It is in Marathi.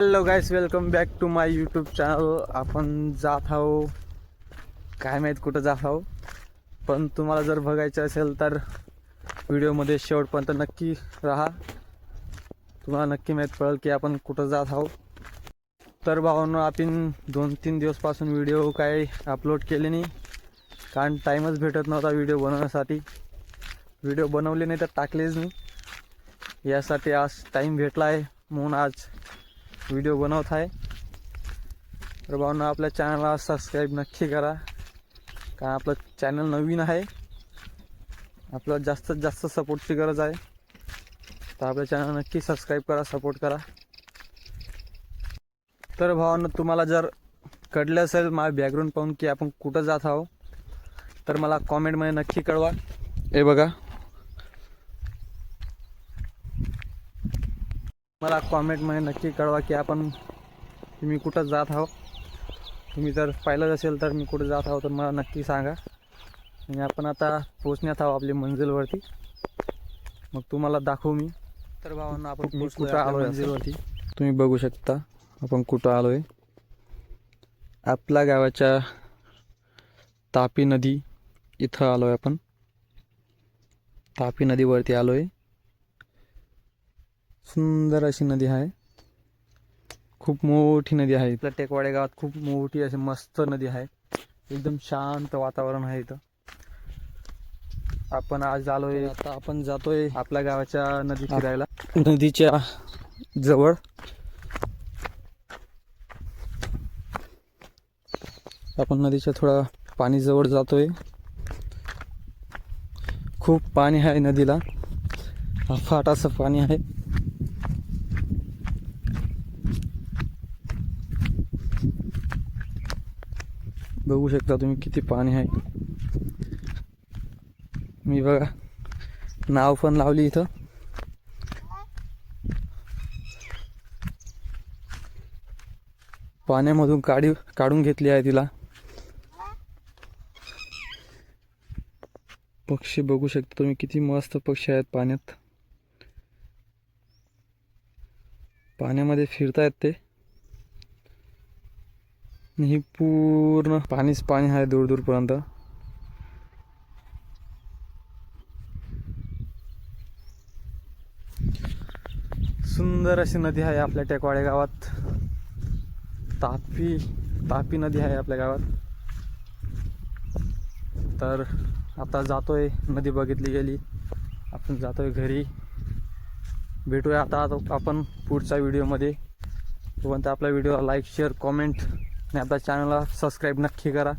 Hello guys, welcome back to my YouTube channel. आपण जात आहो, काय माहीत कुठं जात आहो, पण तुम्हाला जर बघायचं असेल तर व्हिडिओमध्ये शेवटपर्यंत नक्की राहा. तुम्हाला नक्की माहीत पडेल की आपण कुठं जात आहो. तर भावांनो, आपण 2-3 दिवसपासून व्हिडिओ काय अपलोड केले नाही, कारण टाईमच भेटत नव्हता व्हिडिओ बनवण्यासाठी. व्हिडिओ बनवले नाही तर टाकलेच नाही. यासाठी आज टाईम भेटला आहे म्हणून आज व्हिडिओ बनवत आहे. तर भावना, आपल्या चॅनलला सबस्क्राईब नक्की करा, कारण आपलं चॅनल नवीन आहे. आपल्याला जास्तीत जास्त सपोर्टची गरज आहे. तर आपल्या चॅनल नक्की सबस्क्राईब करा, सपोर्ट करा. तर भावांनो, तुम्हाला जर कळलं असेल माझं बॅकग्राऊंड पाहून की आपण कुठं जात आहो, तर मला कॉमेंटमध्ये नक्की कळवा. हे बघा, मला कॉमेंटमध्ये नक्की कळवा की तुम्ही कुठं जात आहो. तुम्ही जर पाहिलं असेल तर मी कुठं जात आहो तर मला नक्की सांगा. आणि आपण आता पोचण्यात आहो आपली मंजिलवरती. मग तुम्हाला दाखवू मी. तर भावांना, आपण कुठं आलो मंजिलवरती तुम्ही बघू शकता. आपण कुठं आलो आहे, आपल्या गावाच्या तापी नदी इथं आलो आहे. आपण तापी नदीवरती आलो आहे. सुंदर अशी नदी आहे, खूप मोठी नदी आहे. इथल्या टेकवाडे गावात खूप मोठी अशी मस्त नदी आहे. एकदम शांत वातावरण आहे इथं. आपण आज आलोय, आता आपण जातोय आपल्या गावाच्या नदी फिरायला. नदीच्या जवळ आपण नदीच्या थोडा पाणी जवळ जातोय. खूप पाणी आहे नदीला, अफाट असं पाणी आहे. बघू शकता तुम्ही किती पाणी आहे. मी बघा नाव पण लावली इथं. पाण्यामधून काढून घेतली आहे तिला. पक्षी बघू शकता तुम्ही, किती मस्त पक्षी आहेत पाण्यात. पाण्यामध्ये फिरतायत ते. ही पूर्ण पाणीच पाणी आहे दूर दूरपर्यंत. सुंदर अशी नदी आहे आपल्या टेकवाडे गावात. तापी नदी आहे आपल्या गावात. तर आता जातोय, नदी बघितली गेली, आपण जातोय घरी. भेटूया आता आपण पुढच्या व्हिडिओमध्ये. तोपर्यंत आपल्या व्हिडिओला लाईक, शेअर, कॉमेंट आणि आपल्या चॅनलला सबस्क्राईब नक्की करा.